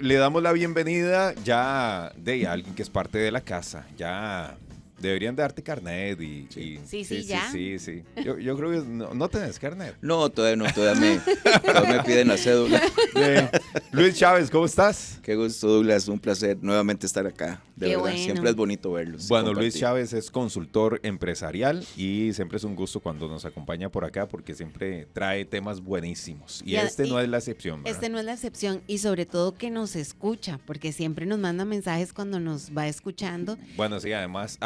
le damos la bienvenida ya de alguien que es parte de la casa. Ya deberían darte carnet Sí, ya. Sí. Yo creo que no tenés carnet. No, todavía me piden la cédula. Luis Chávez, ¿cómo estás? Qué gusto, Douglas, un placer nuevamente estar acá. De Qué verdad, bueno. siempre es bonito verlos. Bueno, compartir. Luis Chávez es consultor empresarial y siempre es un gusto cuando nos acompaña por acá porque siempre trae temas buenísimos. Y este no es la excepción, ¿verdad? Este no es la excepción y sobre todo que nos escucha, porque siempre nos manda mensajes cuando nos va escuchando. Bueno, sí, además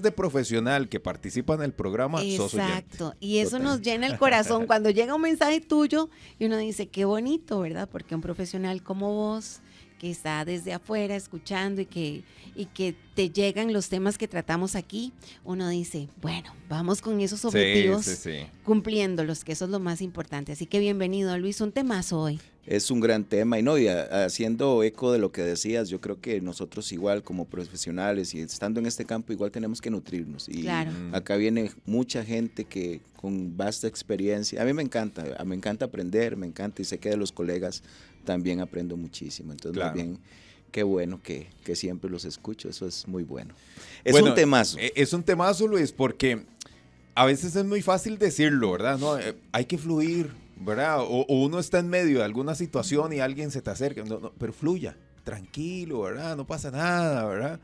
de profesional que participa en el programa, sos oyente. Exacto, y eso Total. nos llena el corazón cuando llega un mensaje tuyo y uno dice, qué bonito, ¿verdad? Porque un profesional como vos, que está desde afuera escuchando y que te llegan los temas que tratamos aquí, uno dice, bueno, vamos con esos objetivos, Sí. cumpliéndolos, que eso es lo más importante. Así que bienvenido, Luis, un temazo hoy. Es un gran tema y haciendo eco de lo que decías, yo creo que nosotros igual como profesionales y estando en este campo igual tenemos que nutrirnos. Y Claro. acá viene mucha gente que con vasta experiencia, a mí me encanta aprender, me encanta y sé que de los colegas también aprendo muchísimo. Entonces, Claro. más bien, qué bueno que siempre los escucho, eso es muy bueno. Es Bueno, un temazo. Es un temazo, Luis, porque a veces es muy fácil decirlo, ¿verdad? No, hay que fluir, ¿verdad? O uno está en medio de alguna situación y alguien se te acerca, no, pero fluya, tranquilo, ¿verdad? No pasa nada, ¿verdad?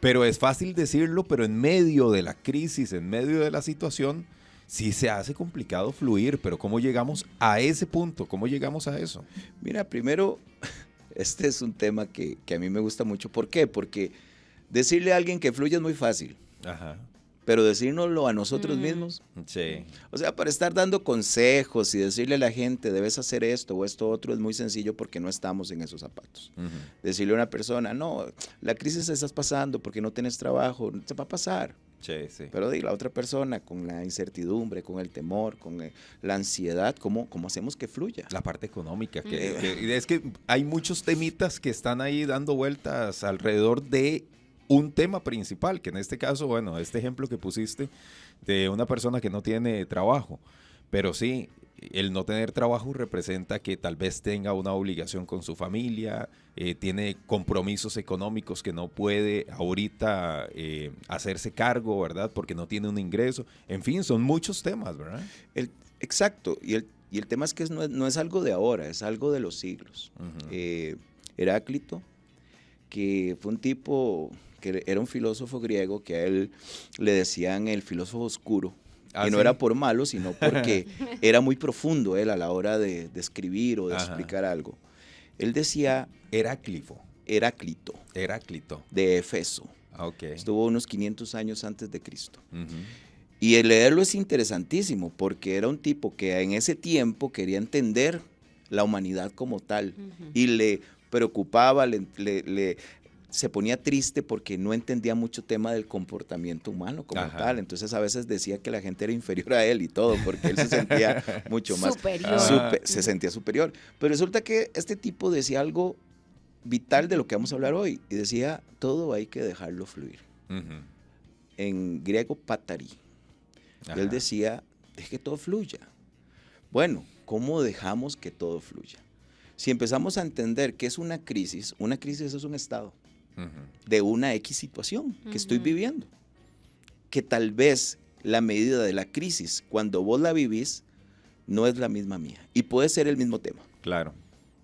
Pero es fácil decirlo, pero en medio de la crisis, en medio de la situación, sí se hace complicado fluir, pero ¿cómo llegamos a ese punto? ¿Cómo llegamos a eso? Mira, primero, este es un tema que a mí me gusta mucho. ¿Por qué? Porque decirle a alguien que fluya es muy fácil, Ajá, pero decírnoslo a nosotros mismos, sí. o sea, para estar dando consejos y decirle a la gente, debes hacer esto o esto otro, es muy sencillo porque no estamos en esos zapatos. Ujú. Decirle a una persona, no, la crisis estás pasando porque no tienes trabajo, se va a pasar. Sí. Pero de la otra persona, con la incertidumbre, con el temor, con la ansiedad, ¿cómo hacemos que fluya? La parte económica, que es que hay muchos temitas que están ahí dando vueltas alrededor de un tema principal, que en este caso, bueno, este ejemplo que pusiste de una persona que no tiene trabajo, pero sí, el no tener trabajo representa que tal vez tenga una obligación con su familia, tiene compromisos económicos que no puede ahorita hacerse cargo, ¿verdad? Porque no tiene un ingreso. En fin, son muchos temas, ¿verdad? Exacto, y el tema es que no es algo de ahora, es algo de los siglos. Uh-huh. Heráclito, que fue un tipo que era un filósofo griego que a él le decían el filósofo oscuro, y no ¿sí? era por malo, sino porque era muy profundo él a la hora de escribir o de explicar algo. Él decía Heráclito, de Efeso. Okay. Estuvo unos 500 años antes de Cristo. Uh-huh. Y el leerlo es interesantísimo porque era un tipo que en ese tiempo quería entender la humanidad como tal y le preocupaba, se ponía triste porque no entendía mucho tema del comportamiento humano como tal. Entonces a veces decía que la gente era inferior a él y todo porque él se sentía mucho más superior. Se sentía superior. Pero resulta que este tipo decía algo vital de lo que vamos a hablar hoy y decía, todo hay que dejarlo fluir. Uh-huh. En griego, patari. Él decía, deje que todo fluya. Bueno, ¿cómo dejamos que todo fluya? Si empezamos a entender que es una crisis es un estado de una X situación que estoy viviendo. Que tal vez la medida de la crisis, cuando vos la vivís, no es la misma mía. Y puede ser el mismo tema. Claro.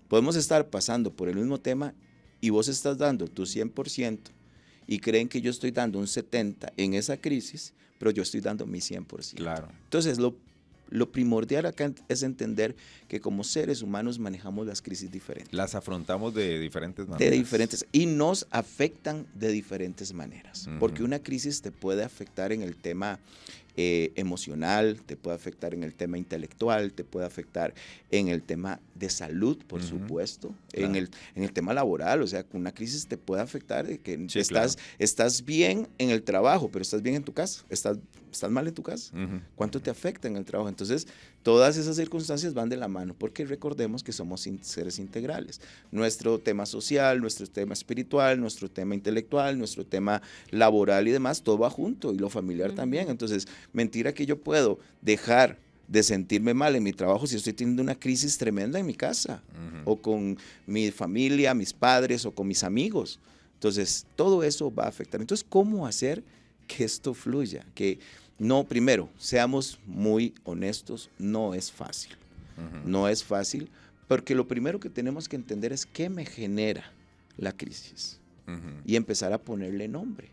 Podemos estar pasando por el mismo tema y vos estás dando tu 100% y creen que yo estoy dando un 70% en esa crisis, pero yo estoy dando mi 100%. Claro. Entonces, lo primordial acá es entender que como seres humanos manejamos las crisis diferentes. Las afrontamos de diferentes maneras. Y nos afectan de diferentes maneras. Porque una crisis te puede afectar en el tema emocional, te puede afectar en el tema intelectual, te puede afectar en el tema de salud, por supuesto, claro. en el tema laboral, o sea, una crisis te puede afectar de que estás bien en el trabajo, pero estás bien en tu casa, estás mal en tu casa. ¿Cuánto te afecta en el trabajo? Entonces, todas esas circunstancias van de la mano, porque recordemos que somos seres integrales. Nuestro tema social, nuestro tema espiritual, nuestro tema intelectual, nuestro tema laboral y demás, todo va junto, y lo familiar también. Entonces, mentira que yo puedo dejar de sentirme mal en mi trabajo si estoy teniendo una crisis tremenda en mi casa, o con mi familia, mis padres, o con mis amigos. Entonces, todo eso va a afectar. Entonces, ¿cómo hacer que esto fluya? Que no, primero, seamos muy honestos, no es fácil. No es fácil, porque lo primero que tenemos que entender es qué me genera la crisis y empezar a ponerle nombre.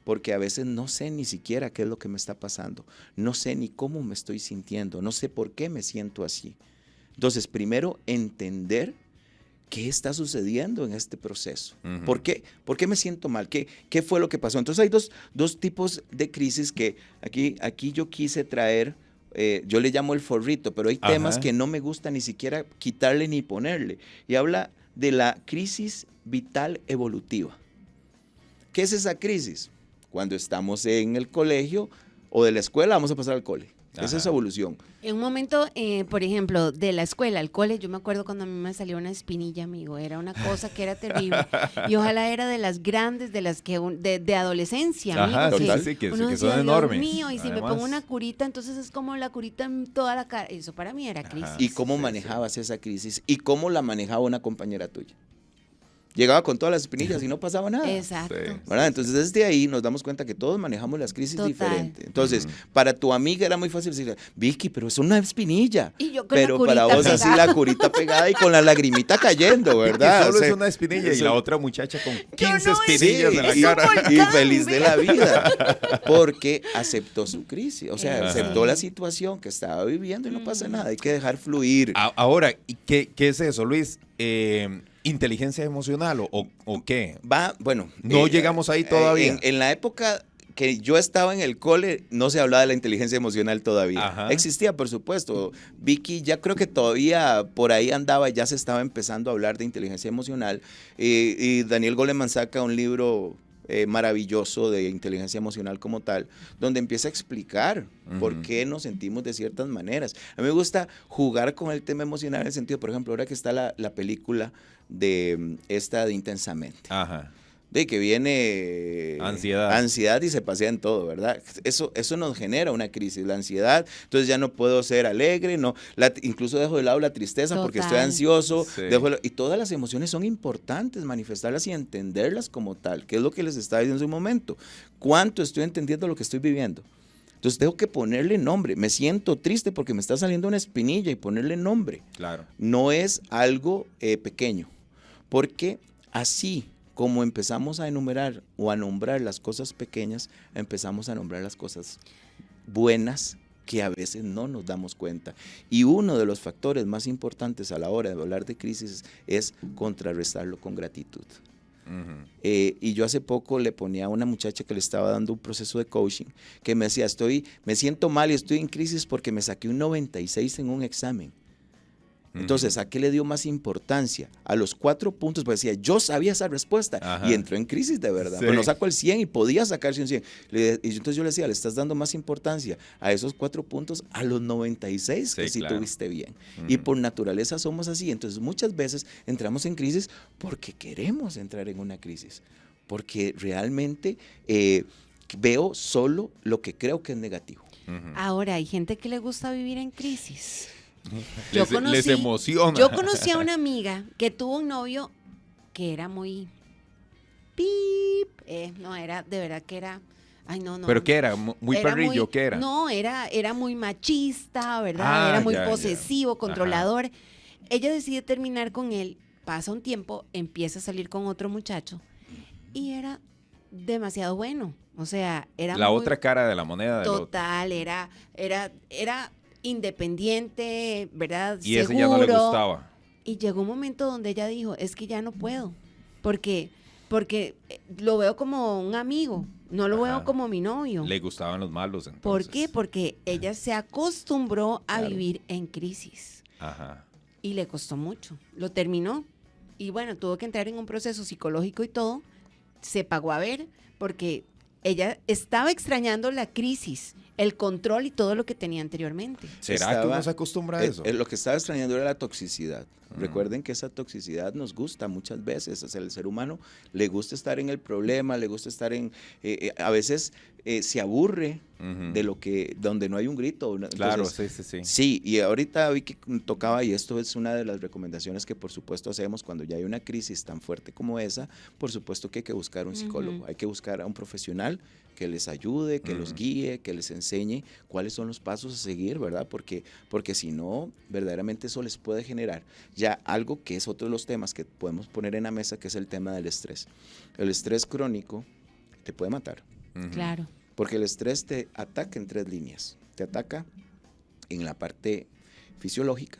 Porque a veces no sé ni siquiera qué es lo que me está pasando, no sé ni cómo me estoy sintiendo, no sé por qué me siento así. Entonces, primero, entender qué está sucediendo en este proceso. ¿Por qué? ¿Por qué me siento mal? ¿Qué fue lo que pasó? Entonces, hay dos tipos de crisis que aquí yo quise traer. Yo le llamo el forrito, pero hay temas que no me gusta ni siquiera quitarle ni ponerle. Y habla de la crisis vital evolutiva. ¿Qué es esa crisis? Cuando estamos en el colegio o de la escuela, vamos a pasar al cole. Esa es evolución. En un momento, por ejemplo, de la escuela al cole, yo me acuerdo cuando a mí me salió una espinilla, amigo. Era una cosa que era terrible. Y ojalá era de las grandes, de las que de adolescencia, amigo. Sí, que son enormes. Dios mío, y si me pongo una curita, entonces es como la curita en toda la cara. Eso para mí era crisis. ¿Y cómo manejabas esa crisis? ¿Y cómo la manejaba una compañera tuya? Llegaba con todas las espinillas y no pasaba nada. Exacto. ¿Verdad? Entonces, desde ahí nos damos cuenta que todos manejamos las crisis diferentes. Entonces, para tu amiga era muy fácil decir, Vicky, pero es una espinilla. Y yo con pero la para vos pegada. así la curita pegada y con la lagrimita cayendo, ¿verdad? Que solo es una espinilla y la otra muchacha con 15 espinillas en la cara. Y feliz de la vida. Porque aceptó su crisis. O sea, aceptó la situación que estaba viviendo y no pasa nada. Hay que dejar fluir. Ahora, ¿qué es eso, Luis? ¿Inteligencia emocional o qué? Bueno. No llegamos ahí todavía. En la época que yo estaba en el cole, no se hablaba de la inteligencia emocional todavía. Existía, por supuesto. Vicky ya creo que todavía por ahí andaba, ya se estaba empezando a hablar de inteligencia emocional. Y Daniel Goleman saca un libro maravilloso de inteligencia emocional como tal, donde empieza a explicar por qué nos sentimos de ciertas maneras. A mí me gusta jugar con el tema emocional en el sentido, por ejemplo, ahora que está la película de Intensamente. De que viene ansiedad y se pasea en todo, ¿verdad? Eso nos genera una crisis, la ansiedad. Entonces ya no puedo ser alegre, incluso dejo de lado la tristeza porque estoy ansioso. Sí. Y todas las emociones son importantes, manifestarlas y entenderlas como tal, que es lo que les estaba diciendo en su momento. ¿Cuánto estoy entendiendo lo que estoy viviendo? Entonces tengo que ponerle nombre. Me siento triste porque me está saliendo una espinilla y ponerle nombre. Claro. No es algo pequeño, porque así como empezamos a enumerar o a nombrar las cosas pequeñas, empezamos a nombrar las cosas buenas que a veces no nos damos cuenta. Y uno de los factores más importantes a la hora de hablar de crisis es contrarrestarlo con gratitud. Y yo hace poco le ponía a una muchacha que le estaba dando un proceso de coaching, que me decía, me siento mal y estoy en crisis porque me saqué un 96 en un examen. Entonces, ¿a qué le dio más importancia? A los 4 puntos, pues decía, yo sabía esa respuesta y entró en crisis de verdad. Pero no sacó el 100 y podía sacarse un 100. Entonces yo le decía, le estás dando más importancia a esos 4 puntos, a los 96 que sí tuviste bien. Y por naturaleza somos así. Entonces, muchas veces entramos en crisis porque queremos entrar en una crisis. Porque realmente veo solo lo que creo que es negativo. Ahora, hay gente que le gusta vivir en crisis. Les emociona. Yo conocí a una amiga que tuvo un novio que era muy no, era, de verdad que era, ay no. ¿Pero qué era? ¿Muy perrillo? ¿Qué era? No, era muy machista, ¿verdad? Era muy posesivo, controlador. Ella decide terminar con él, pasa un tiempo, empieza a salir con otro muchacho y era demasiado bueno. O sea, era la otra cara de la moneda del total, otro. Era independiente, ¿verdad? Y ese ya no le gustaba. Y llegó un momento donde ella dijo, es que ya no puedo, porque lo veo como un amigo, no lo veo como mi novio. Le gustaban los malos, entonces. ¿Por qué? Porque ella se acostumbró a vivir en crisis. Y le costó mucho. Lo terminó. Y bueno, tuvo que entrar en un proceso psicológico y todo. Se pagó a ver, porque ella estaba extrañando la crisis. el control y todo lo que tenía anteriormente. ¿Será que uno se acostumbra a eso? Lo que estaba extrañando era la toxicidad. Recuerden que esa toxicidad nos gusta muchas veces. O sea, el ser humano le gusta estar en el problema, le gusta estar a veces se aburre de donde no hay un grito. Entonces, claro, sí. Sí, y ahorita vi que tocaba, y esto es una de las recomendaciones que por supuesto hacemos cuando ya hay una crisis tan fuerte como esa, por supuesto que hay que buscar un psicólogo, hay que buscar a un profesional que les ayude, que los guíe, que les enseñe cuáles son los pasos a seguir, ¿verdad? Porque si no, verdaderamente eso les puede generar ya algo que es otro de los temas que podemos poner en la mesa, que es el tema del estrés. El estrés crónico te puede matar. Claro. Porque el estrés te ataca en 3 líneas. Te ataca en la parte fisiológica.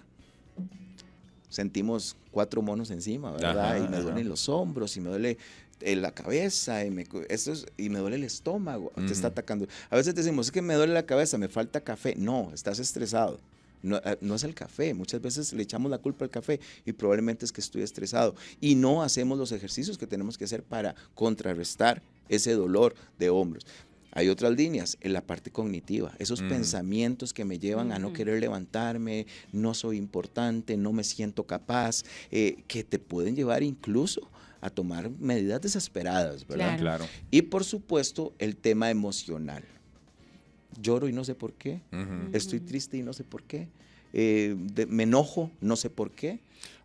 Sentimos 4 monos encima, ¿verdad? Y me duelen los hombros, y me duele la cabeza, y me duele el estómago. Te está atacando. A veces decimos, es que me duele la cabeza, me falta café. No, estás estresado. No es el café, muchas veces le echamos la culpa al café y probablemente es que estoy estresado y no hacemos los ejercicios que tenemos que hacer para contrarrestar ese dolor de hombros. Hay otras líneas en la parte cognitiva, esos pensamientos que me llevan a no querer levantarme, no soy importante, no me siento capaz, que te pueden llevar incluso a tomar medidas desesperadas, ¿verdad? Claro. Y por supuesto el tema emocional. Lloro y no sé por qué, estoy triste y no sé por qué, me enojo, no sé por qué.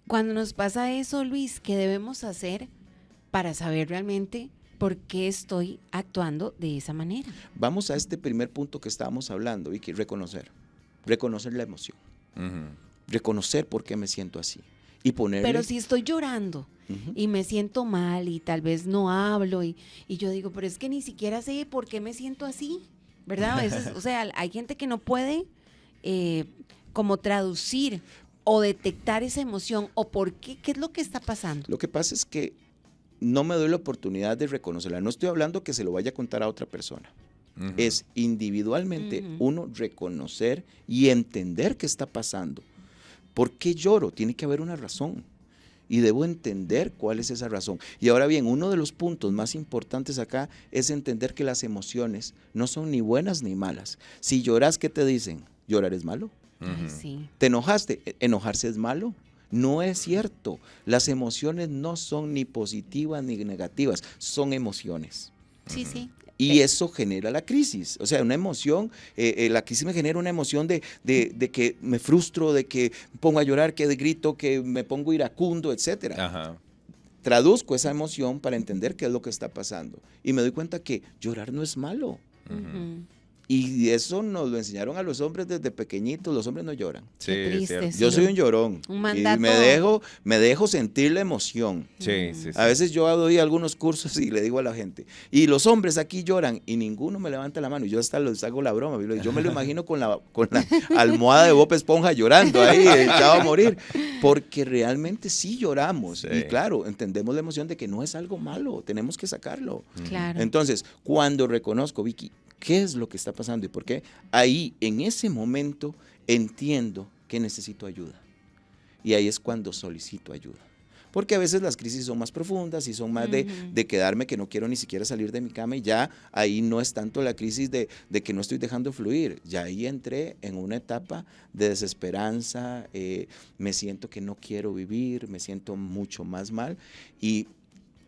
Cuando nos pasa eso, Luis, ¿qué debemos hacer para saber realmente por qué estoy actuando de esa manera? Vamos a este primer punto que estábamos hablando, Vicky, reconocer la emoción, reconocer por qué me siento así y ponerle... Pero si estoy llorando y me siento mal y tal vez no hablo y yo digo, pero es que ni siquiera sé por qué me siento así, ¿verdad? A veces, o sea, hay gente que no puede como traducir o detectar esa emoción o por qué es lo que está pasando. Lo que pasa es que no me doy la oportunidad de reconocerla. No estoy hablando que se lo vaya a contar a otra persona. Es individualmente uno reconocer y entender qué está pasando. ¿Por qué lloro? Tiene que haber una razón. Y debo entender cuál es esa razón. Y ahora bien, uno de los puntos más importantes acá es entender que las emociones no son ni buenas ni malas. Si lloras, ¿qué te dicen? ¿Llorar es malo? Sí. ¿Te enojaste? ¿Enojarse es malo? No es cierto. Las emociones no son ni positivas ni negativas, son emociones. Sí, sí. Y eso genera la crisis. O sea, una emoción, la crisis me genera una emoción de que me frustro, de que me pongo a llorar, que grito, que me pongo iracundo, etcétera. Traduzco esa emoción para entender qué es lo que está pasando. Y me doy cuenta que llorar no es malo. Y eso nos lo enseñaron a los hombres desde pequeñitos. Los hombres no lloran. Sí, triste, sí. Yo soy un llorón. Un mandato. Y me dejo sentir la emoción. Sí. A veces yo doy algunos cursos y le digo a la gente, y los hombres aquí lloran, y ninguno me levanta la mano. Y yo hasta les hago la broma. Yo me lo imagino con la almohada de Bob Esponja llorando ahí, echado a morir. Porque realmente sí lloramos. Sí. Y claro, entendemos la emoción de que no es algo malo. Tenemos que sacarlo. Claro. Entonces, cuando reconozco, Vicky, ¿qué es lo que está pasando y por qué? Ahí, en ese momento, entiendo que necesito ayuda. Y ahí es cuando solicito ayuda. Porque a veces las crisis son más profundas y son más de quedarme que no quiero ni siquiera salir de mi cama, y ya ahí no es tanto la crisis de que no estoy dejando fluir. Ya ahí entré en una etapa de desesperanza, me siento que no quiero vivir, me siento mucho más mal, y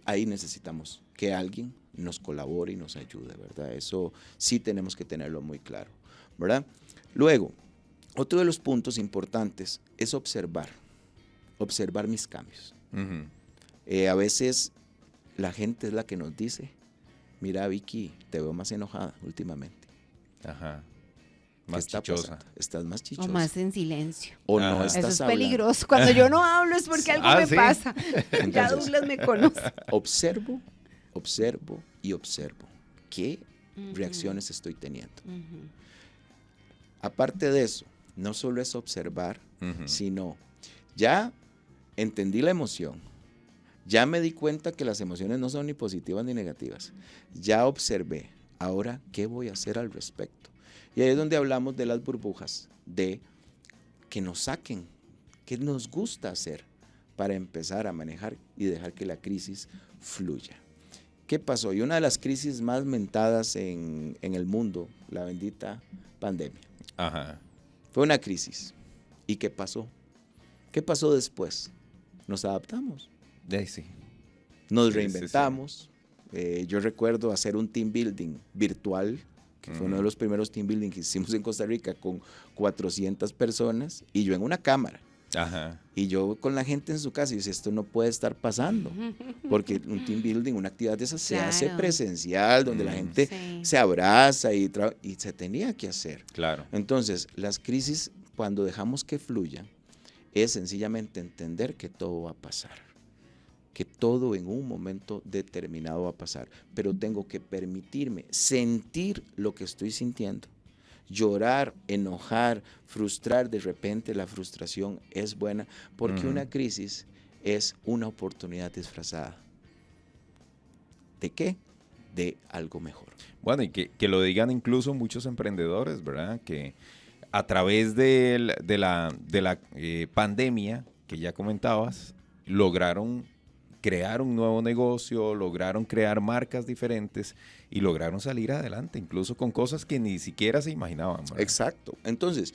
ahí necesitamos que alguien nos colabore y nos ayude, ¿verdad? Eso sí tenemos que tenerlo muy claro, ¿verdad? Luego, otro de los puntos importantes es observar mis cambios. A veces la gente es la que nos dice, mira, Vicky, te veo más enojada últimamente. Más chichosa. Estás más chichosa. O más en silencio. O no estás Eso es hablando. Peligroso. Cuando yo no hablo es porque algo me pasa. Entonces, ya Douglas me conoce. Observo y observo qué reacciones estoy teniendo. Aparte de eso, no solo es observar, sino ya entendí la emoción, ya me di cuenta que las emociones no son ni positivas ni negativas, ya observé, ahora, ¿qué voy a hacer al respecto? Y ahí es donde hablamos de las burbujas, de que nos saquen, qué nos gusta hacer para empezar a manejar y dejar que la crisis fluya. ¿qué pasó? Y una de las crisis más mentadas en el mundo, la bendita pandemia. Ajá. Fue una crisis. ¿Y qué pasó? ¿Qué pasó después? Nos adaptamos. Sí. Nos Sí, reinventamos. Yo recuerdo hacer un team building virtual, que fue uno de los primeros team building que hicimos en Costa Rica con 400 personas y yo en una cámara. Ajá. Y yo con la gente en su casa y dice, esto no puede estar pasando, porque un team building, una actividad de esas se hace Claro. presencial, donde la gente Sí. se abraza y se tenía que hacer. Claro. Entonces, las crisis, cuando dejamos que fluyan, es sencillamente entender que todo va a pasar, que todo en un momento determinado va a pasar, pero tengo que permitirme sentir lo que estoy sintiendo. Llorar, enojar, frustrar, de repente la frustración es buena, porque una crisis es una oportunidad disfrazada. ¿De qué? De algo mejor. Bueno, y que lo digan incluso muchos emprendedores, ¿verdad? Que a través de la pandemia que ya comentabas, lograron crear un nuevo negocio, lograron crear marcas diferentes y lograron salir adelante, incluso con cosas que ni siquiera se imaginaban, ¿verdad? Exacto. Entonces,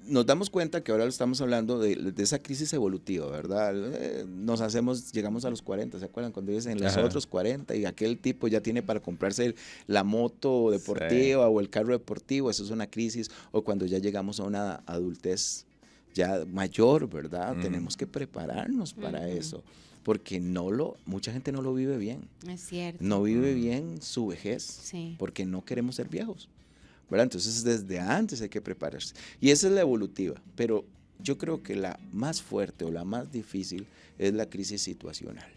nos damos cuenta que ahora estamos hablando de esa crisis evolutiva, ¿verdad? Llegamos a los 40, ¿se acuerdan? Cuando dicen los Ajá. otros 40 y aquel tipo ya tiene para comprarse la moto deportiva o el carro deportivo, eso es una crisis, o cuando ya llegamos a una adultez ya mayor, ¿verdad? Tenemos que prepararnos para eso, porque mucha gente no lo vive bien. Es cierto. No vive bien su vejez, Sí. porque no queremos ser viejos, ¿verdad? Entonces, desde antes hay que prepararse. Y esa es la evolutiva, pero yo creo que la más fuerte o la más difícil es la crisis situacional.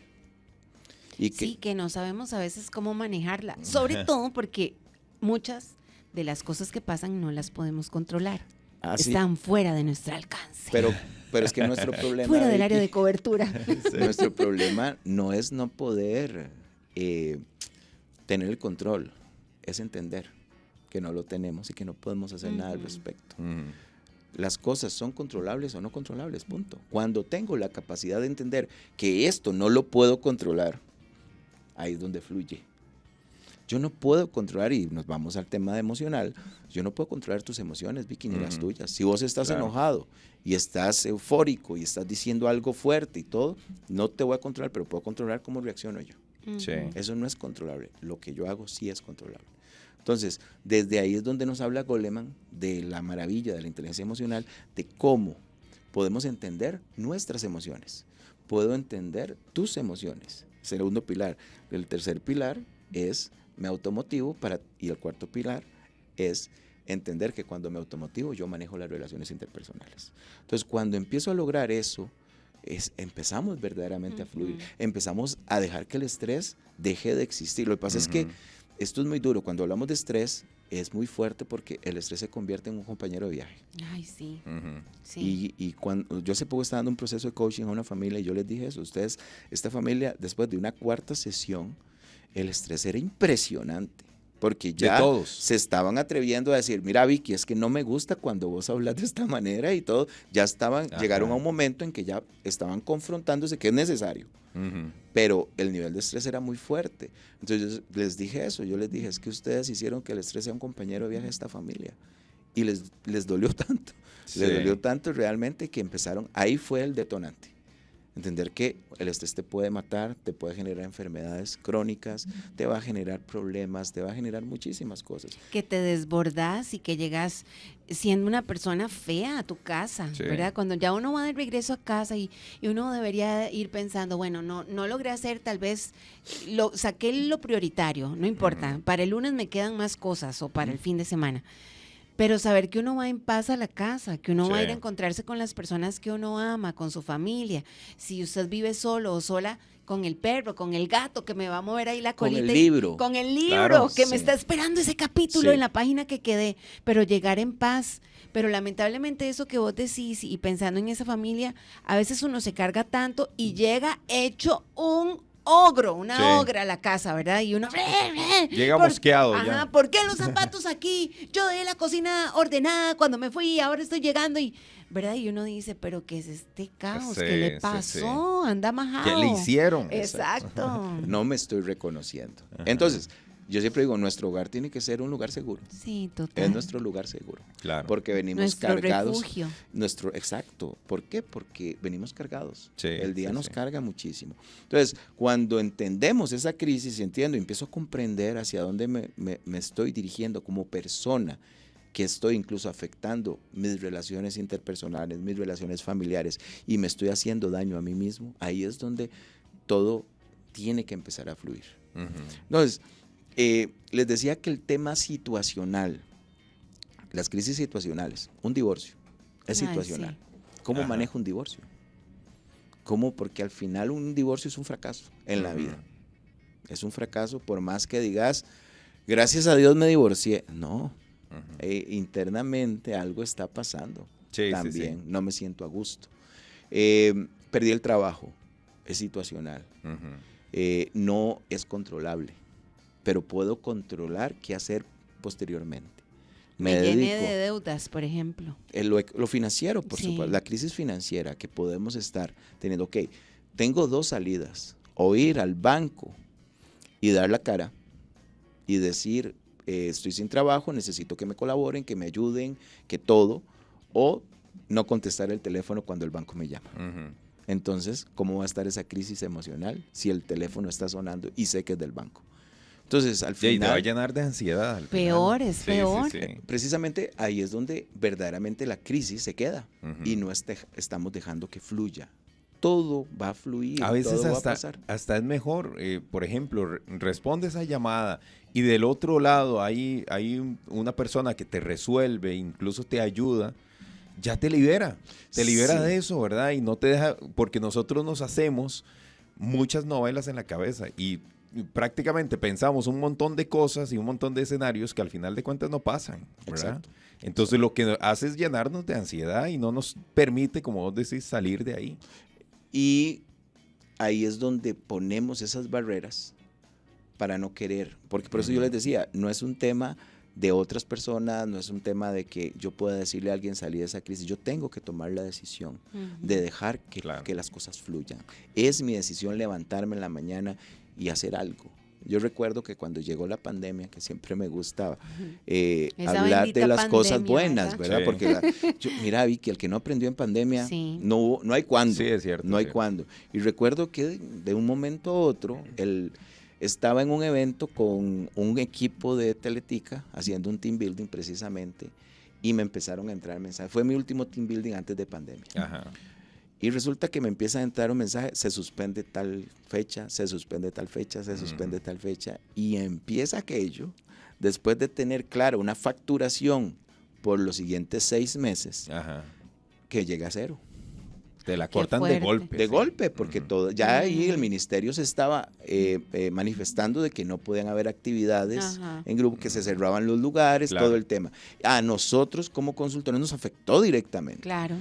Y Sí, que no sabemos a veces cómo manejarla, sobre todo porque muchas de las cosas que pasan no las podemos controlar. así, Están fuera de nuestro alcance. pero es que nuestro problema, fuera del área Vicky, de cobertura. nuestro problema no es no poder tener el control, es entender que no lo tenemos y que no podemos hacer nada al respecto. Las cosas son controlables o no controlables, punto. Cuando tengo la capacidad de entender que esto no lo puedo controlar, ahí es donde fluye. Yo no puedo controlar, y nos vamos al tema emocional, yo no puedo controlar tus emociones, Vicky, ni las tuyas. Si vos estás enojado y estás eufórico y estás diciendo algo fuerte y todo, no te voy a controlar, pero puedo controlar cómo reacciono yo. Sí. Eso no es controlable. Lo que yo hago sí es controlable. Entonces, desde ahí es donde nos habla Goleman de la maravilla de la inteligencia emocional, de cómo podemos entender nuestras emociones. Puedo entender tus emociones. Segundo pilar. El tercer pilar es me automotivo y el cuarto pilar es entender que cuando me automotivo yo manejo las relaciones interpersonales. Entonces, cuando empiezo a lograr eso, empezamos verdaderamente a fluir, empezamos a dejar que el estrés deje de existir. Lo que pasa es que esto es muy duro. Cuando hablamos de estrés, es muy fuerte porque el estrés se convierte en un compañero de viaje. Ay, sí. Sí. Y cuando yo hace poco estaba dando un proceso de coaching a una familia y yo les dije eso, ustedes, esta familia, después de una cuarta sesión, el estrés era impresionante. Porque ya todos se estaban atreviendo a decir, mira Vicky, es que no me gusta cuando vos hablas de esta manera y todo. Ya llegaron a un momento en que ya estaban confrontándose que es necesario. Pero el nivel de estrés era muy fuerte. Entonces yo les dije eso, yo les dije, es que ustedes hicieron que el estrés sea un compañero de viaje de esta familia. Y les dolió tanto, les dolió tanto realmente que empezaron, ahí fue el detonante. Entender que el estrés te puede matar, te puede generar enfermedades crónicas, te va a generar problemas, te va a generar muchísimas cosas. Que te desbordas y que llegas siendo una persona fea a tu casa, Sí. ¿verdad? Cuando ya uno va de regreso a casa y uno debería ir pensando, bueno, no logré hacer, tal vez saqué lo prioritario, no importa, para el lunes me quedan más cosas o para el fin de semana. Pero saber que uno va en paz a la casa, que uno va a ir a encontrarse con las personas que uno ama, con su familia. Si usted vive solo o sola, con el perro, con el gato que me va a mover ahí la colita. Con el libro. Con el libro, Claro, que me está esperando ese capítulo en la página que quedé. Pero llegar en paz. Pero lamentablemente eso que vos decís y pensando en esa familia, a veces uno se carga tanto y llega hecho un ogro, una ogra a la casa, ¿verdad? Y uno llega mosqueado ya. Ajá, ¿por qué los zapatos aquí? Yo dejé la cocina ordenada cuando me fui, ahora estoy llegando y ¿verdad? Y uno dice, pero ¿qué es este caos? Sí, ¿Qué le sí, pasó? Anda majado. ¿Qué le hicieron? Exacto. No me estoy reconociendo. Ajá. Entonces, yo siempre digo, nuestro hogar tiene que ser un lugar seguro. Sí, total. Es nuestro lugar seguro. Claro. Porque venimos Nuestro cargados. refugio. Exacto. ¿Por qué? Porque venimos cargados. Sí, El día sí, nos sí. carga muchísimo. Entonces, cuando entendemos esa crisis, entiendo, empiezo a comprender hacia dónde me estoy dirigiendo como persona, que estoy incluso afectando mis relaciones interpersonales, mis relaciones familiares, y me estoy haciendo daño a mí mismo, ahí es donde todo tiene que empezar a fluir. Ujú. Entonces, les decía que el tema situacional, las crisis situacionales, un divorcio, es Ay, situacional. sí. ¿Cómo Ajá. manejo un divorcio? ¿Cómo? Porque al final un divorcio es un fracaso en la Ujú. vida. Es un fracaso por más que digas, gracias a Dios me divorcié. No, Ujú. internamente algo está pasando. Sí, sí, También sí. no me siento a gusto. Perdí el trabajo, es situacional. Ujú. No es controlable, pero puedo controlar qué hacer posteriormente. Me llené de deudas, por ejemplo. Lo financiero, por Sí. supuesto, la crisis financiera que podemos estar teniendo. Ok, tengo dos salidas: o ir al banco y dar la cara y decir, estoy sin trabajo, necesito que me colaboren, que me ayuden, que todo, o no contestar el teléfono cuando el banco me llama. Ujú. Entonces, ¿cómo va a estar esa crisis emocional si el teléfono está sonando y sé que es del banco? Entonces, al Y te va a final, llenar de ansiedad. al Peor, final. es Sí, peor. sí, sí. precisamente ahí es donde verdaderamente la crisis se queda Ujú. y no estamos dejando que fluya. Todo va a fluir, A veces todo va a hasta, pasar. hasta es mejor, por ejemplo, responde esa llamada y del otro lado hay una persona que te resuelve, incluso te ayuda, ya te libera Sí. de eso, ¿verdad? Y no te deja, porque nosotros nos hacemos muchas novelas en la cabeza y prácticamente pensamos un montón de cosas y un montón de escenarios que al final de cuentas no pasan, ¿verdad? Exacto. Entonces lo que hace es llenarnos de ansiedad y no nos permite, como vos decís, salir de ahí. Y ahí es donde ponemos esas barreras para no querer. Porque por eso yo les decía, no es un tema de otras personas, no es un tema de que yo pueda decirle a alguien salir de esa crisis. Yo tengo que tomar la decisión de dejar Claro. que las cosas fluyan. Es mi decisión levantarme en la mañana y hacer algo. Yo recuerdo que cuando llegó la pandemia, que siempre me gustaba Esa hablar bendita de las cosas pandemia, buenas, ¿verdad? Sí. Porque mira, Vicky, el que no aprendió en pandemia, Sí. no hay cuándo. Sí, es cierto. No hay cierto. cuándo. Y recuerdo que de un momento a otro, estaba en un evento con un equipo de Teletica, haciendo un team building precisamente, y me empezaron a entrar mensajes. Fue mi último team building antes de pandemia. Ajá. Y resulta que me empieza a entrar un mensaje, se suspende tal fecha, se suspende tal fecha, se suspende tal fecha, y empieza aquello, después de tener clara una facturación por los siguientes 6 meses, Ajá. que llega a cero. Te la Qué cortan de fuerte. golpe. De sí. golpe, porque Ujú. todo, ya ahí el ministerio se estaba manifestando de que no podían haber actividades Ajá. en grupo, que se cerraban los lugares, Claro. todo el tema. A nosotros como consultores nos afectó directamente. Claro.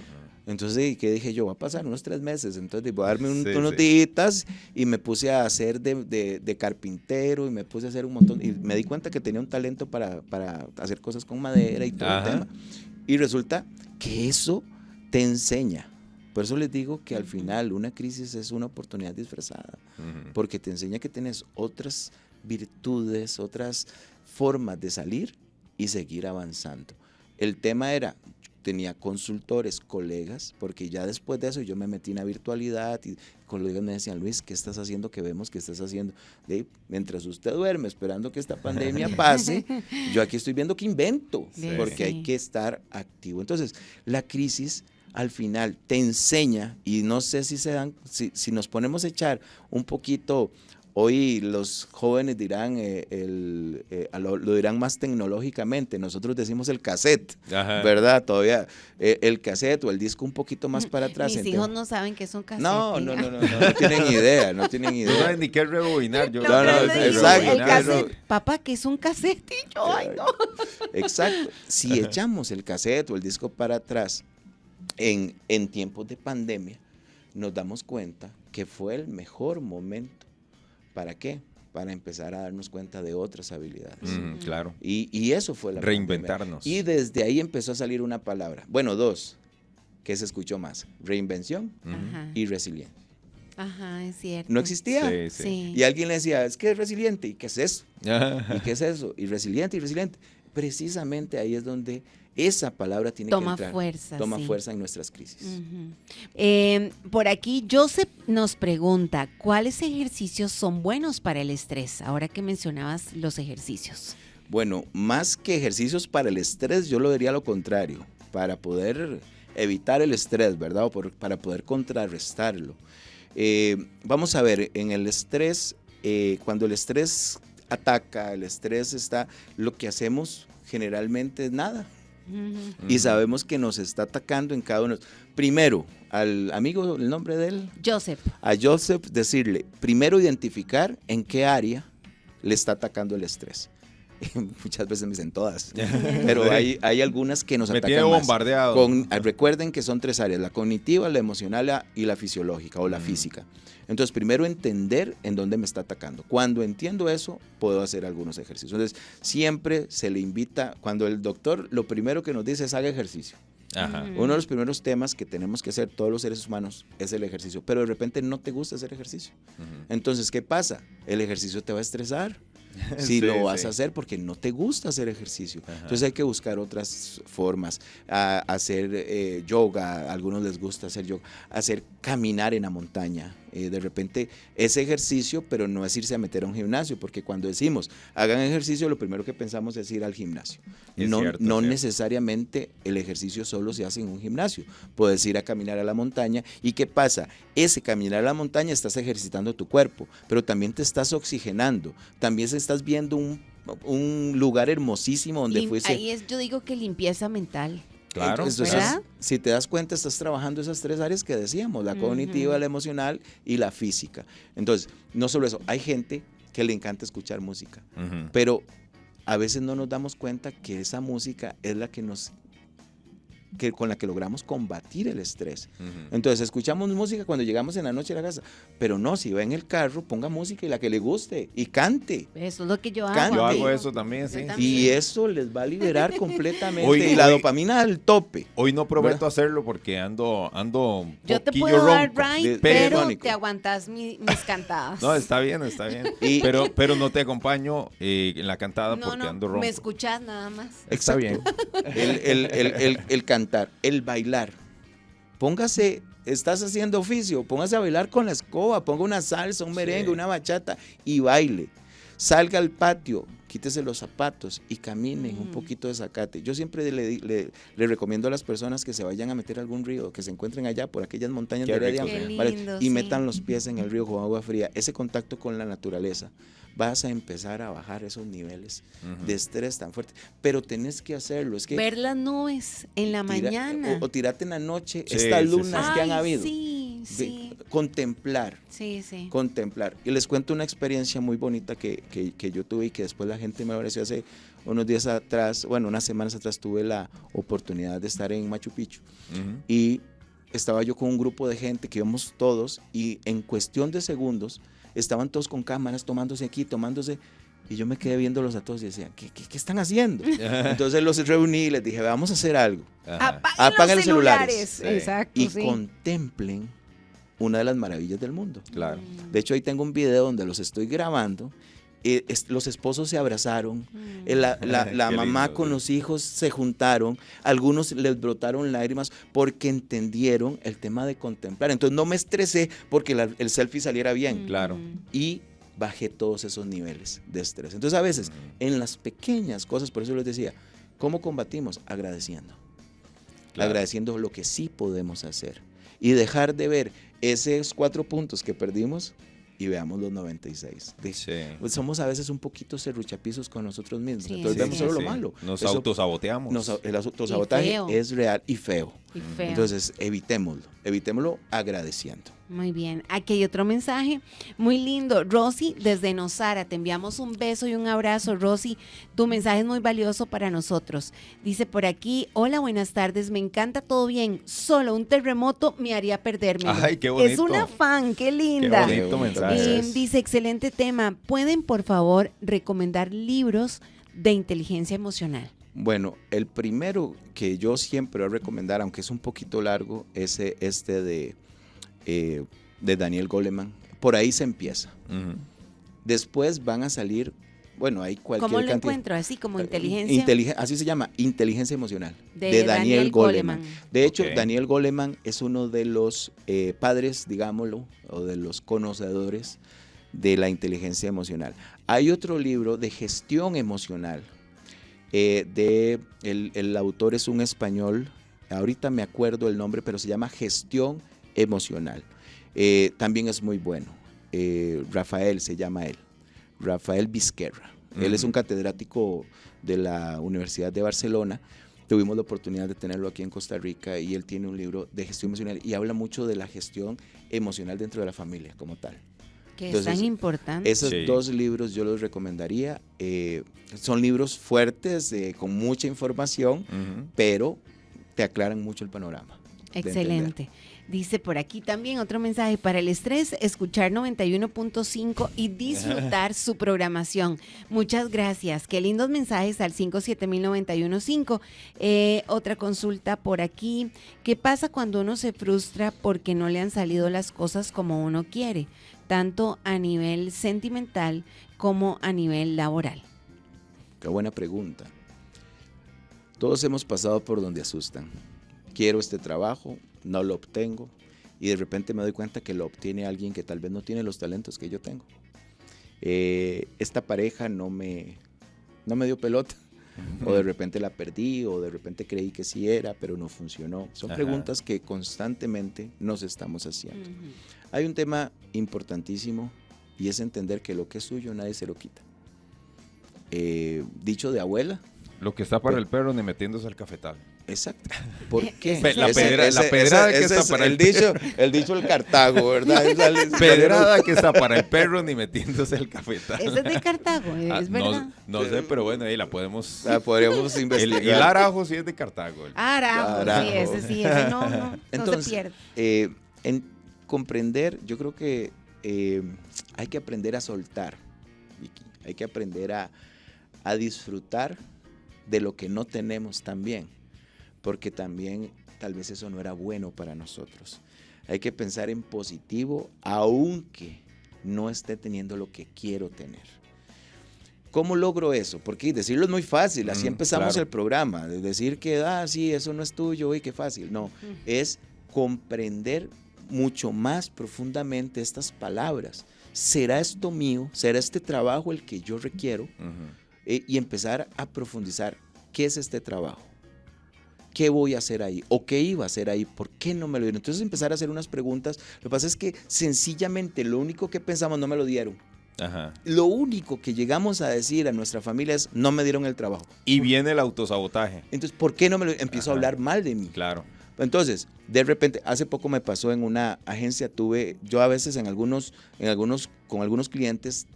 Entonces, ¿qué dije yo? Va a pasar unos 3 meses, entonces voy a darme Sí, unos sí. días, y me puse a hacer de carpintero y me puse a hacer un montón, y me di cuenta que tenía un talento para hacer cosas con madera y todo Ajá. el tema. Y resulta que eso te enseña. Por eso les digo que al final una crisis es una oportunidad disfrazada, Ujú. porque te enseña que tienes otras virtudes, otras formas de salir y seguir avanzando. El tema era, tenía consultores, colegas, porque ya después de eso yo me metí en la virtualidad y colegas me decían, Luis, ¿qué estás haciendo? ¿Qué vemos? ¿Qué estás haciendo? Mientras usted duerme esperando que esta pandemia pase, yo aquí estoy viendo qué invento, Sí. porque hay que estar activo. Entonces, la crisis al final te enseña, y no sé si si nos ponemos a echar un poquito, hoy los jóvenes dirán, lo dirán más tecnológicamente, nosotros decimos el cassette, Ajá. ¿verdad? Todavía el cassette o el disco un poquito más para atrás. Mis hijos no saben que es un cassette. No tienen idea, no tienen No idea. saben ni qué es rebobinar. Yo, La No, no, otra vez me dijo, exacto, el claro. cassette. Papá, que es un cassette. Y yo, ay, no. Exacto. Si echamos el cassette o el disco para atrás en tiempos de pandemia, nos damos cuenta que fue el mejor momento. ¿Para qué? Para empezar a darnos cuenta de otras habilidades. Claro. Y eso fue la Reinventarnos. pandemia. Y desde ahí empezó a salir una palabra, bueno, dos, ¿qué se escuchó más? Reinvención Ajá. y resiliente. Ajá, es cierto. No existía. Sí, sí. Sí. Y alguien le decía, es que es resiliente. ¿Y qué es eso? ¿Y Ajá. qué es eso? Y resiliente. Precisamente ahí es donde esa palabra tiene Toma que entrar. fuerza, Toma sí. fuerza en nuestras crisis. Por aquí, Joseph nos pregunta, ¿cuáles ejercicios son buenos para el estrés? Ahora que mencionabas los ejercicios. Bueno, más que ejercicios para el estrés, yo lo diría lo contrario, para poder evitar el estrés, ¿verdad? O para poder contrarrestarlo. Vamos a ver, en el estrés, cuando el estrés ataca, el estrés está, lo que hacemos generalmente es nada. Y sabemos que nos está atacando en cada uno. Primero, al amigo, el nombre de él, Joseph. a Joseph, decirle, primero identificar en qué área le está atacando el estrés. Muchas veces me dicen todas, pero hay algunas que nos Me atacan tiene más. bombardeado. Recuerden que son 3 áreas, la cognitiva, la emocional y la fisiológica o la física. Entonces, primero entender en dónde me está atacando. Cuando entiendo eso, puedo hacer algunos ejercicios. Entonces, siempre se le invita, cuando el doctor lo primero que nos dice es haga ejercicio. Ajá. Uno de los primeros temas que tenemos que hacer todos los seres humanos es el ejercicio, pero de repente no te gusta hacer ejercicio. Entonces, ¿qué pasa? El ejercicio te va a estresar. Si Sí, lo vas sí. a hacer porque no te gusta hacer ejercicio. Ajá. Entonces hay que buscar otras formas, hacer yoga, a algunos les gusta hacer yoga, hacer caminar en la montaña. De repente es ejercicio, pero no es irse a meter a un gimnasio, porque cuando decimos hagan ejercicio, lo primero que pensamos es ir al gimnasio. Es No, cierto, no cierto. necesariamente el ejercicio solo se hace en un gimnasio. Puedes ir a caminar a la montaña. ¿Y qué pasa? Ese caminar a la montaña estás ejercitando tu cuerpo, pero también te estás oxigenando. También estás viendo un lugar hermosísimo donde fuiste. Ahí es, yo digo que limpieza mental. Claro. Entonces, ¿verdad? si te das cuenta, estás trabajando esas 3 áreas que decíamos, la cognitiva, la emocional y la física. Entonces, no solo eso, hay gente que le encanta escuchar música, Ujú. pero a veces no nos damos cuenta que esa música es la que con la que logramos combatir el estrés. Ujú. Entonces escuchamos música cuando llegamos en la noche a la casa, pero no, si va en el carro, ponga música y la que le guste y cante. Eso es lo que yo hago. Cante. Yo amigo. hago eso también, Yo sí. también. Y eso les va a liberar completamente. Hoy- y la hoy- dopamina al tope. Hoy no prometo ¿Verdad? hacerlo porque ando Yo te poquillo puedo dar ronco. right, Pero- pero Tónico. te aguantas mis cantadas. No, está bien, está bien. Y- Pero no te acompaño en la cantada porque ando ronco. me escuchas nada más. Está bien. El cantar, el bailar. Póngase, estás haciendo oficio, póngase a bailar con la escoba, ponga una salsa, un merengue, Sí. una bachata y baile. Salga al patio, quítese los zapatos y caminen un poquito de zacate. Yo siempre le recomiendo a las personas que se vayan a meter a algún río, que se encuentren allá por aquellas montañas Qué de rico, Heredia, sí. Qué ¿vale? lindo, y sí. metan los pies en el río con agua fría. Ese contacto con la naturaleza, vas a empezar a bajar esos niveles Ujú. de estrés tan fuerte. Pero tenés que hacerlo. Es que Ver las nubes en la mañana. o tirate en la noche, Sí, estas sí, lunas sí. que han Ay, habido. Sí, sí. Contemplar. Sí, sí. Contemplar. Y les cuento una experiencia muy bonita que yo tuve y que después la gente me agradeció hace unos días atrás, bueno, unas semanas atrás tuve la oportunidad de estar en Machu Picchu Ujú. y estaba yo con un grupo de gente que íbamos todos y en cuestión de segundos estaban todos con cámaras tomándose y yo me quedé viéndolos a todos y decía, ¿qué están haciendo? Entonces los reuní y les dije, vamos a hacer algo Ajá. Apaguen los celulares. Sí. Exacto, y sí. contemplen una de las maravillas del mundo. Claro. De hecho, ahí tengo un video donde los estoy grabando. Los esposos se abrazaron, la Qué mamá lindo, con sí. los hijos se juntaron, algunos les brotaron lágrimas porque entendieron el tema de contemplar. Entonces no me estresé porque el selfie saliera bien Claro. y bajé todos esos niveles de estrés. Entonces a veces en las pequeñas cosas, por eso les decía, ¿cómo combatimos? Agradeciendo. Claro. Agradeciendo lo que sí podemos hacer y dejar de ver esos 4 puntos que perdimos y veamos los 96. Sí. Pues somos a veces un poquito serruchapizos con nosotros mismos, Sí, entonces sí, vemos solo sí. lo malo. Nos Eso- autosaboteamos. el autosabotaje feo. es real y feo. Y feo. Entonces evitémoslo agradeciendo. Muy bien. Aquí hay otro mensaje muy lindo. Rosy, desde Nosara, te enviamos un beso y un abrazo. Rosy, tu mensaje es muy valioso para nosotros. Dice por aquí, hola, buenas tardes, me encanta todo bien, solo un terremoto me haría perderme. Ay, qué bonito. Es una fan, qué Qué linda. bonito mensaje. Dice, excelente tema. ¿Pueden, por favor, recomendar libros de inteligencia emocional? Bueno, el primero que yo siempre voy a recomendar, aunque es un poquito largo, es este de Daniel Goleman. Por ahí se empieza. Después van a salir, bueno, hay cualquier ¿Cómo lo cantidad. encuentro? Así como inteligencia. Así se llama, Inteligencia Emocional, De Daniel Goleman. De hecho, Ok. Daniel Goleman es uno de los padres, digámoslo, o de los conocedores de la inteligencia emocional. Hay otro libro de gestión emocional, el autor es un español, ahorita me acuerdo el nombre, pero se llama Gestión Emocional. También es muy bueno. Rafael se llama él, Rafael Vizquerra. Él es un catedrático de la Universidad de Barcelona. Tuvimos la oportunidad de tenerlo aquí en Costa Rica y él tiene un libro de gestión emocional y habla mucho de la gestión emocional dentro de la familia como tal. Que Entonces, es tan importante. Esos Sí. dos libros yo los recomendaría. Son libros fuertes, con mucha información, pero te aclaran mucho el panorama. de entender. Excelente. Dice por aquí también otro mensaje. Para el estrés, escuchar 91.5 y disfrutar su programación. Muchas gracias. Qué lindos mensajes al 5700915. Otra consulta por aquí. ¿Qué pasa cuando uno se frustra porque no le han salido las cosas como uno quiere? Tanto a nivel sentimental como a nivel laboral. Qué buena pregunta. Todos hemos pasado por donde asustan. Quiero este trabajo, no lo obtengo y de repente me doy cuenta que lo obtiene alguien que tal vez no tiene los talentos que yo tengo. Esta pareja no me dio pelota, o de repente la perdí, o de repente creí que sí era, pero no funcionó. Son preguntas que constantemente nos estamos haciendo. Hay un tema importantísimo y es entender que lo que es suyo nadie se lo quita. Dicho de abuela. Lo que está para el perro ni metiéndose al cafetal. Exacto. ¿Por qué? La pedrada que está para el dicho del Cartago, ¿verdad? Pedrada que está para el perro ni metiéndose al cafetal. Ese es de Cartago, es verdad. No sé, pero bueno, ahí la podemos... La podríamos investigar. El Arajo sí es de Cartago. Arajo, Arajo. sí, ese no Entonces, se pierde. En comprender, yo creo que hay que aprender a soltar, Vicky. Hay que aprender a disfrutar de lo que no tenemos también, porque también tal vez eso no era bueno para nosotros. Hay que pensar en positivo, aunque no esté teniendo lo que quiero tener. ¿Cómo logro eso? Porque decirlo es muy fácil, así empezamos claro. el programa, de decir que, sí, eso no es tuyo, uy, qué fácil. No, es comprender mucho más profundamente estas palabras. ¿Será esto mío? ¿Será este trabajo el que yo requiero? Y empezar a profundizar. ¿Qué es este trabajo? ¿Qué voy a hacer ahí? ¿O qué iba a hacer ahí? ¿Por qué no me lo dieron? Entonces empezar a hacer unas preguntas. Lo que pasa es que sencillamente lo único que pensamos, no me lo dieron. Ajá. Lo único que llegamos a decir a nuestra familia es, no me dieron el trabajo. Y viene el autosabotaje. Entonces, ¿por qué no me lo dieron? Empiezo a hablar mal de mí. Claro. Entonces, de repente, hace poco me pasó en una agencia, yo a veces con algunos clientes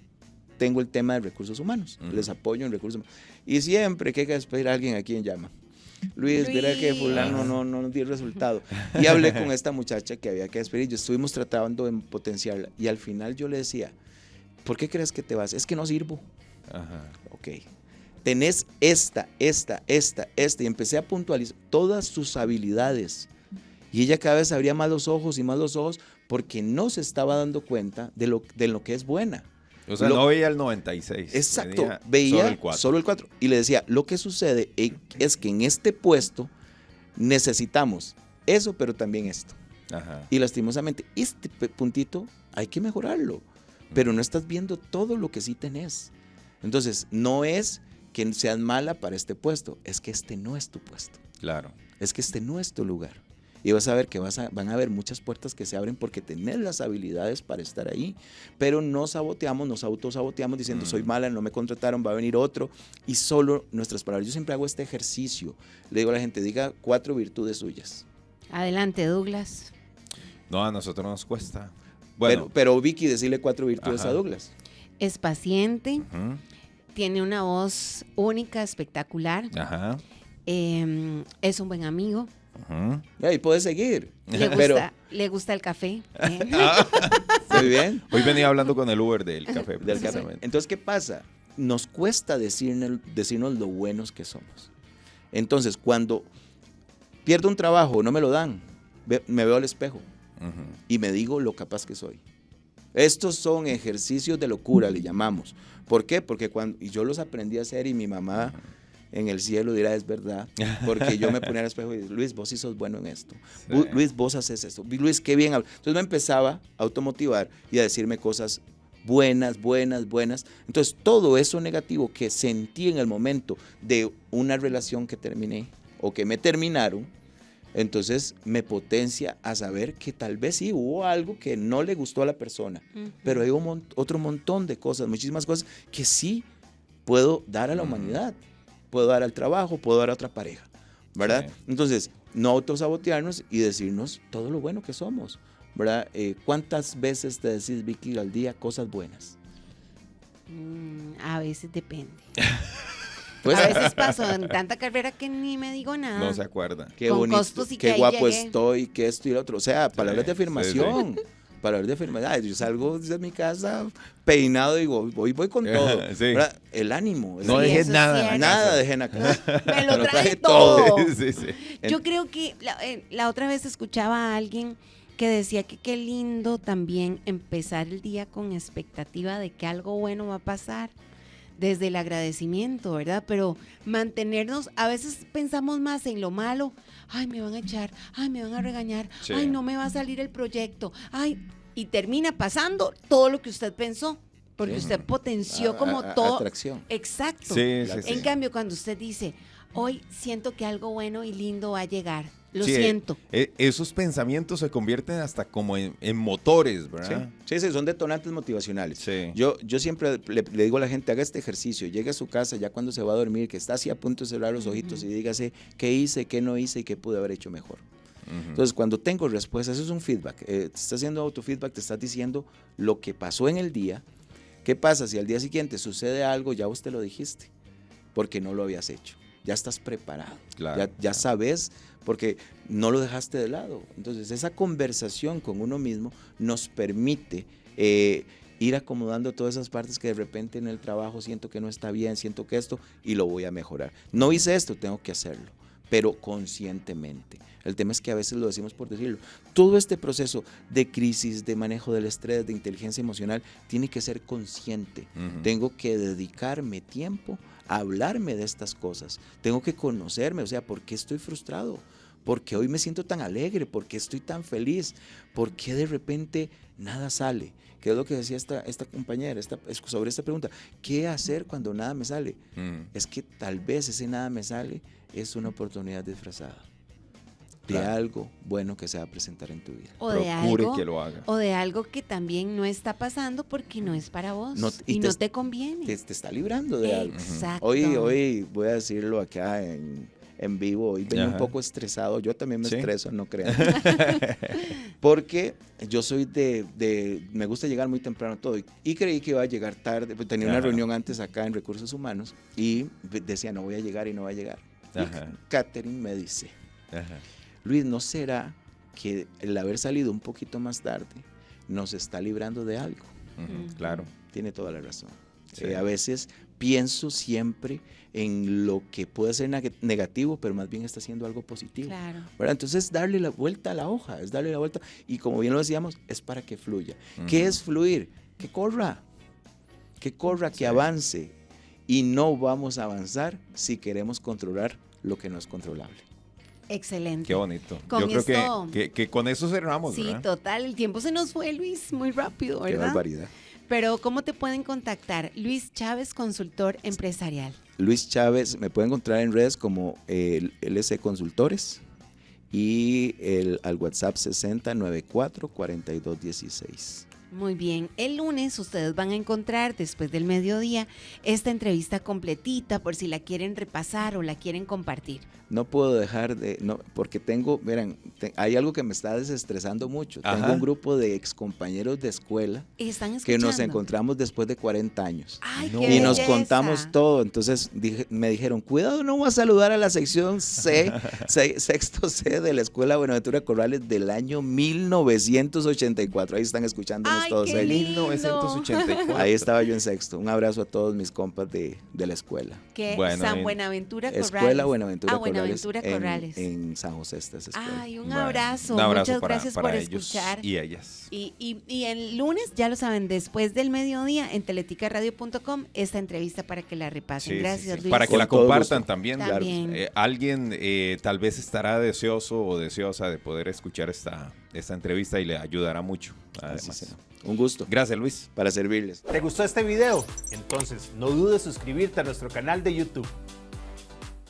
tengo el tema de recursos humanos, les apoyo en recursos humanos. Y siempre que hay que despedir a alguien, ¿a quién llama? Luis, mira que fulano no dio resultado. Y hablé con esta muchacha que había que despedir, y estuvimos tratando de potenciarla. Y al final yo le decía, ¿por qué crees que te vas? Es que no sirvo. Ajá. Ok. Tenés esta, y empecé a puntualizar todas sus habilidades. Y ella cada vez abría más los ojos y más los ojos porque no se estaba dando cuenta de lo que es buena. O sea, no veía el 96. Exacto, veía solo el 4. Y le decía, lo que sucede es que en este puesto necesitamos eso, pero también esto. Ajá. Y lastimosamente, este puntito hay que mejorarlo, pero no estás viendo todo lo que sí tenés. Entonces, no es que seas mala para este puesto, es que este no es tu puesto. Claro. Es que este no es tu lugar. Y vas a ver que van a haber muchas puertas que se abren porque tenés las habilidades para estar ahí, pero nos autosaboteamos diciendo soy mala, no me contrataron, va a venir otro, y solo nuestras palabras. Yo siempre hago este ejercicio, le digo a la gente, diga 4 virtudes suyas. Adelante, Douglas. No, a nosotros nos cuesta. Bueno, Pero Vicky, decirle 4 virtudes a Douglas. Es paciente, Ujú. tiene una voz única, espectacular, Ajá. es un buen amigo, Ujú. Y puedes seguir. le gusta el café. Muy bien. Hoy venía hablando con el Uber del café. Del café. precisamente. Entonces, ¿qué pasa? Nos cuesta decirnos lo buenos que somos. Entonces, cuando pierdo un trabajo o no me lo dan, me veo al espejo y me digo lo capaz que soy. Estos son ejercicios de locura, le llamamos. ¿Por qué? Porque y yo los aprendí a hacer y mi mamá en el cielo dirá, es verdad, porque yo me ponía al espejo y decía, Luis, vos sí sos bueno en esto. Sí. Luis, vos haces esto. Luis, qué bien hablas. Entonces me empezaba a automotivar y a decirme cosas buenas. Entonces todo eso negativo que sentí en el momento de una relación que terminé o que me terminaron, entonces me potencia a saber que tal vez sí hubo algo que no le gustó a la persona, pero hay otro montón de cosas, muchísimas cosas que sí puedo dar a la humanidad, puedo dar al trabajo, puedo dar a otra pareja, ¿verdad? Sí. Entonces, no autosabotearnos y decirnos todo lo bueno que somos, ¿verdad? ¿Cuántas veces te decís, Vicky, al día cosas buenas? A veces depende. Pues, a veces paso en tanta carrera que ni me digo nada. No se acuerda. Qué con bonito, costos y qué guapo estoy, que esto y lo otro. O sea, palabras de afirmación. Sí. Palabras de afirmación. Yo salgo de mi casa peinado y digo, voy con todo. Sí. El ánimo. No dejé nada. Nada dejé en la casa. Me lo traje todo. Sí. Yo creo que la otra vez escuchaba a alguien que decía que qué lindo también empezar el día con expectativa de que algo bueno va a pasar. Desde el agradecimiento, ¿verdad? Pero mantenernos, a veces pensamos más en lo malo, ay, me van a echar, ay, me van a regañar, sí. Ay, no me va a salir el proyecto, ay, y termina pasando todo lo que usted pensó, porque usted potenció como todo. Atracción. Exacto. Sí. En cambio, cuando usted dice, hoy siento que algo bueno y lindo va a llegar, lo siento. Esos pensamientos se convierten hasta como en motores, ¿verdad? Sí, son detonantes motivacionales. Sí. Yo siempre le digo a la gente, haga este ejercicio, llegue a su casa ya cuando se va a dormir, que está así a punto de cerrar los ojitos y dígase qué hice, qué no hice y qué pude haber hecho mejor. Entonces, cuando tengo respuestas, eso es un feedback. Te estás haciendo autofeedback, te estás diciendo lo que pasó en el día. ¿Qué pasa si al día siguiente sucede algo? Ya vos te lo dijiste, porque no lo habías hecho. Ya estás preparado, claro, ya sabes, porque no lo dejaste de lado. Entonces, esa conversación con uno mismo nos permite ir acomodando todas esas partes que de repente en el trabajo siento que no está bien, siento que esto, y lo voy a mejorar. No hice esto, tengo que hacerlo, pero conscientemente. El tema es que a veces lo decimos por decirlo. Todo este proceso de crisis, de manejo del estrés, de inteligencia emocional, tiene que ser consciente. Tengo que dedicarme tiempo a hablarme de estas cosas. Tengo que conocerme, o sea, ¿por qué estoy frustrado? ¿Por qué hoy me siento tan alegre? ¿Por qué estoy tan feliz? ¿Por qué de repente nada sale? ¿Qué es lo que decía esta compañera sobre esta pregunta? ¿Qué hacer cuando nada me sale? Es que tal vez ese nada me sale es una oportunidad disfrazada de algo bueno que se va a presentar en tu vida. Procure que lo haga. O de algo que también no está pasando porque no es para vos no te conviene. Te está librando de algo. Exacto. Hoy voy a decirlo acá en vivo, hoy vengo un poco estresado, yo también me estreso, no crean. Porque yo soy me gusta llegar muy temprano todo y creí que iba a llegar tarde, pues tenía una reunión antes acá en Recursos Humanos y decía no voy a llegar y no voy a llegar. Y Catherine me dice, Luis, ¿no será que el haber salido un poquito más tarde nos está librando de algo? Claro. Tiene toda la razón. Sí. A veces pienso siempre en lo que puede ser negativo, pero más bien está haciendo algo positivo. Claro. ¿Verdad? Entonces, darle la vuelta a la hoja, es darle la vuelta. Y como bien lo decíamos, es para que fluya. ¿Qué es fluir? Que corra, que avance. Y no vamos a avanzar si queremos controlar lo que no es controlable. Excelente. Qué bonito. Yo creo que con eso cerramos, sí, ¿verdad? Total. El tiempo se nos fue, Luis, muy rápido, ¿verdad? Qué barbaridad. Pero, ¿cómo te pueden contactar? Luis Chávez, consultor empresarial. Luis Chávez, me pueden encontrar en redes como LC Consultores y al WhatsApp 6094-4216. Muy bien, el lunes ustedes van a encontrar después del mediodía esta entrevista completita por si la quieren repasar o la quieren compartir. No puedo dejar porque hay algo que me está desestresando mucho. Tengo un grupo de excompañeros de escuela que nos encontramos después de 40 años. ¡Ay, qué y belleza! Nos contamos todo. Entonces me dijeron, cuidado, no voy a saludar a la sección sexto C de la Escuela Buenaventura Corrales del año 1984. Ahí están escuchando. Ay, todos qué ahí. lindo. 1984. Ahí estaba yo en sexto. Un abrazo a todos mis compas de la escuela. Que Bueno, San en- Buenaventura Corrales. Escuela Buenaventura Ah, Corrales. Buenaventura Corrales. En San José está esa escuela. Ay, un Bueno, abrazo. un abrazo Muchas para- gracias para por ellos escuchar. y ellas. Y el lunes, ya lo saben, después del mediodía en teleticaradio.com, esta entrevista para que la repasen. Sí, Gracias, sí. Luis. Para que Con la todo compartan gusto. también. También. Alguien tal vez estará deseoso o deseosa de poder escuchar esta entrevista y le ayudará mucho. Así Además. será. Un gusto. Gracias, Luis. Para servirles. ¿Te gustó este video? Entonces no dudes en suscribirte a nuestro canal de YouTube.